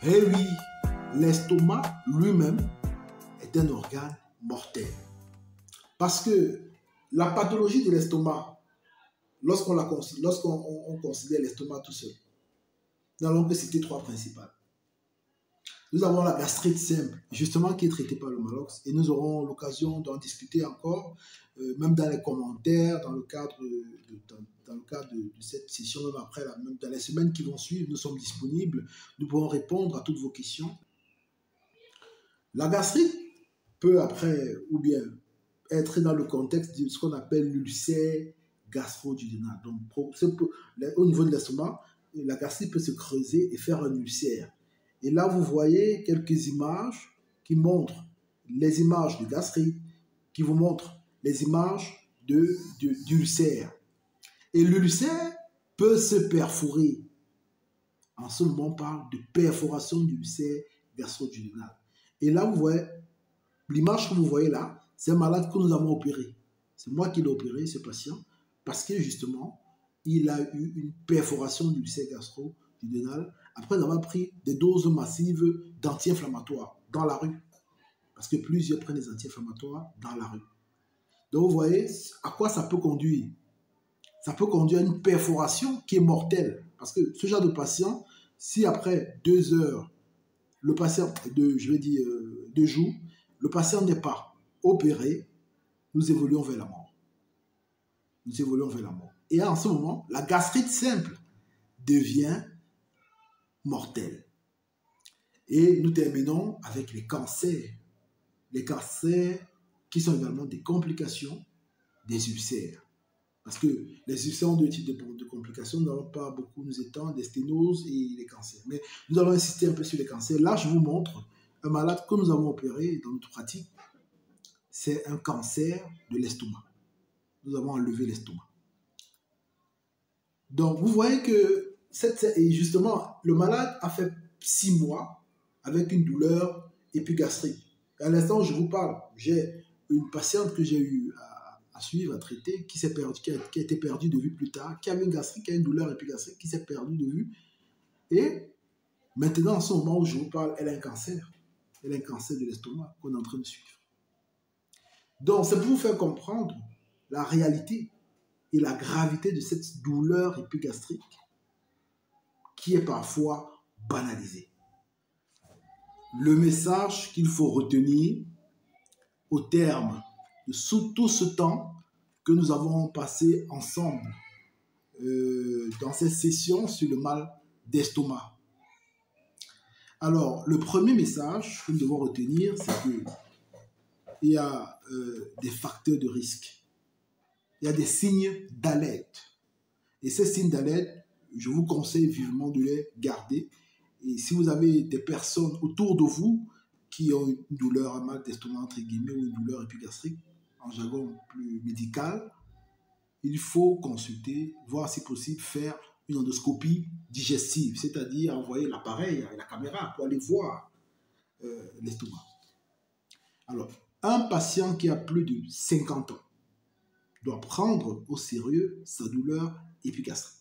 Eh oui, l'estomac lui-même est un organe mortel. Parce que la pathologie de l'estomac, lorsqu'on considère l'estomac tout seul, nous n'allons que citer trois principales. Nous avons la gastrite simple, justement qui est traitée par le Malox, et nous aurons l'occasion d'en discuter encore, même dans les commentaires, dans le cadre de cette session, même après, même dans les semaines qui vont suivre, nous sommes disponibles, nous pourrons répondre à toutes vos questions. La gastrite peut après, ou bien être dans le contexte de ce qu'on appelle l'ulcère gastro-duodénal. Donc, au niveau de l'estomac, la gastrite peut se creuser et faire un ulcère. Et là, vous voyez quelques images qui montrent les images de gastrite, qui vous montrent les images d'ulcère. Et l'ulcère peut se perforer. En ce moment, on parle de perforation d'ulcère gastro-duodénal. Et là, vous voyez, l'image que vous voyez là, c'est un malade que nous avons opéré. C'est moi qui l'ai opéré, ce patient, parce que justement, il a eu une perforation d'ulcère gastro-duodénal après avoir pris des doses massives d'anti-inflammatoires dans la rue. Parce que plusieurs prennent des anti-inflammatoires dans la rue. Donc, vous voyez à quoi ça peut conduire. Ça peut conduire à une perforation qui est mortelle. Parce que ce genre de patient, si après 2 heures, le patient, 2 jours, le patient n'est pas opéré, nous évoluons vers la mort. Nous évoluons vers la mort. Et en ce moment, la gastrite simple devient mortelle. Et nous terminons avec les cancers. Les cancers qui sont également des complications des ulcères. Parce que les ulcères ont 2 types de complications. Nous n'allons pas beaucoup nous étendre, les sténoses et les cancers. Mais nous allons insister un peu sur les cancers. Là, je vous montre un malade que nous avons opéré dans notre pratique. C'est un cancer de l'estomac. Nous avons enlevé l'estomac. Donc, vous voyez que, et justement, le malade a fait 6 mois avec une douleur épigastrique. À l'instant où je vous parle, j'ai une patiente que j'ai eu à suivre, à traiter, qui a été perdue de vue plus tard, qui avait une gastrite, qui a une douleur épigastrique, qui s'est perdue de vue. Et maintenant, en ce moment où je vous parle, elle a un cancer. Elle a un cancer de l'estomac qu'on est en train de suivre. Donc, c'est pour vous faire comprendre la réalité et la gravité de cette douleur épigastrique qui est parfois banalisée. Le message qu'il faut retenir au terme de tout ce temps que nous avons passé ensemble dans cette session sur le mal d'estomac. Alors, le premier message que nous devons retenir, c'est qu'il y a des facteurs de risque. Il y a des signes d'alerte. Et ces signes d'alerte, je vous conseille vivement de les garder. Et si vous avez des personnes autour de vous qui ont une douleur, un mal d'estomac, entre guillemets, ou une douleur épigastrique, en jargon plus médical, il faut consulter, voir si possible faire une endoscopie digestive, c'est-à-dire envoyer l'appareil et la caméra pour aller voir l'estomac. Alors, un patient qui a plus de 50 ans doit prendre au sérieux sa douleur épigastrique.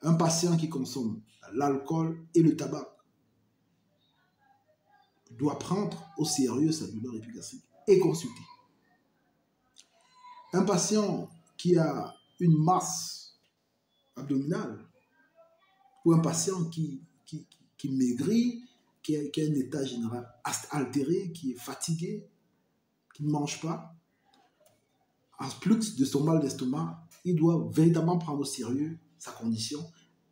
Un patient qui consomme l'alcool et le tabac doit prendre au sérieux sa douleur épigastrique et consulter. Un patient qui a une masse abdominale ou un patient qui maigrit, qui a un état général altéré, qui est fatigué, qui ne mange pas, en plus de son mal d'estomac, il doit véritablement prendre au sérieux sa condition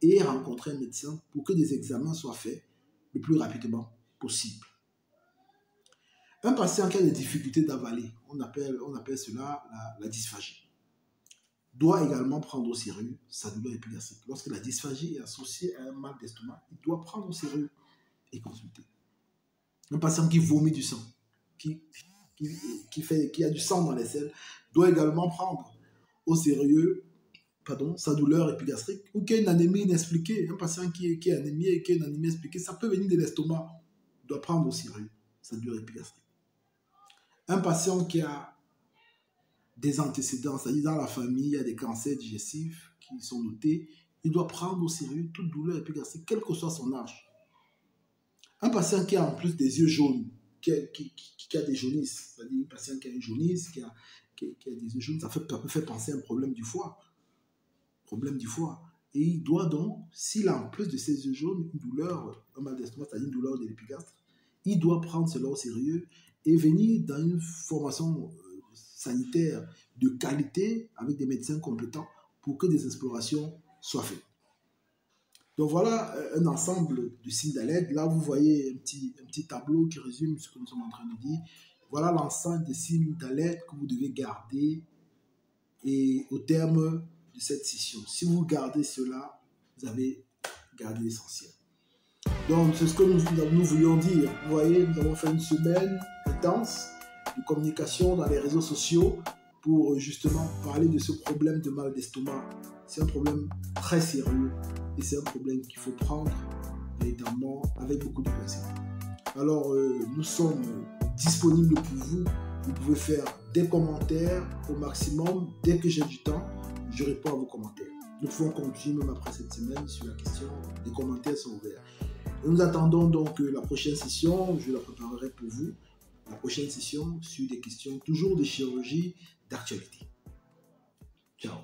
et rencontrer un médecin pour que des examens soient faits le plus rapidement possible. Un patient qui a des difficultés d'avaler, on appelle cela la dysphagie, doit également prendre au sérieux sa douleur épigastrique. Lorsque la dysphagie est associée à un mal d'estomac, il doit prendre au sérieux et consulter. Un patient qui vomit du sang, qui a du sang dans les selles, doit également prendre au sérieux sa douleur épigastrique, ou qui a une anémie inexpliquée. Un patient qui est anémié et qui a une anémie expliquée, ça peut venir de l'estomac, doit prendre au sérieux sa douleur épigastrique. Un patient qui a des antécédents, c'est-à-dire dans la famille, il y a des cancers digestifs qui sont notés, il doit prendre au sérieux toute douleur épigastrique, quel que soit son âge. Un patient qui a en plus des yeux jaunes, qui a des jaunisses, c'est-à-dire un patient qui a une jaunisse, qui a des yeux jaunes, ça peut faire penser à un problème du foie. Et il doit donc, s'il a en plus de ses yeux jaunes, une douleur, un mal d'estomac, c'est-à-dire une douleur de l'épigastre, il doit prendre cela au sérieux et venir dans une formation sanitaire de qualité avec des médecins compétents pour que des explorations soient faites. Donc voilà un ensemble de signes d'alerte. Là, vous voyez un petit tableau qui résume ce que nous sommes en train de dire. Voilà l'ensemble des signes d'alerte que vous devez garder et au terme de cette session. Si vous gardez cela, vous avez gardé l'essentiel. Donc, c'est ce que nous voulions dire. Vous voyez, nous avons fait une semaine intense de communication dans les réseaux sociaux pour justement parler de ce problème de mal d'estomac. C'est un problème très sérieux et c'est un problème qu'il faut prendre véritablement avec beaucoup de principe. Alors, nous sommes disponibles pour vous. Vous pouvez faire des commentaires au maximum. Dès que j'ai du temps, je réponds à vos commentaires. Nous pouvons continuer même après cette semaine sur la question. Les commentaires sont ouverts. Et nous attendons donc la prochaine session. Je la préparerai pour vous. La prochaine session sur des questions toujours de chirurgie d'actualité. Ciao.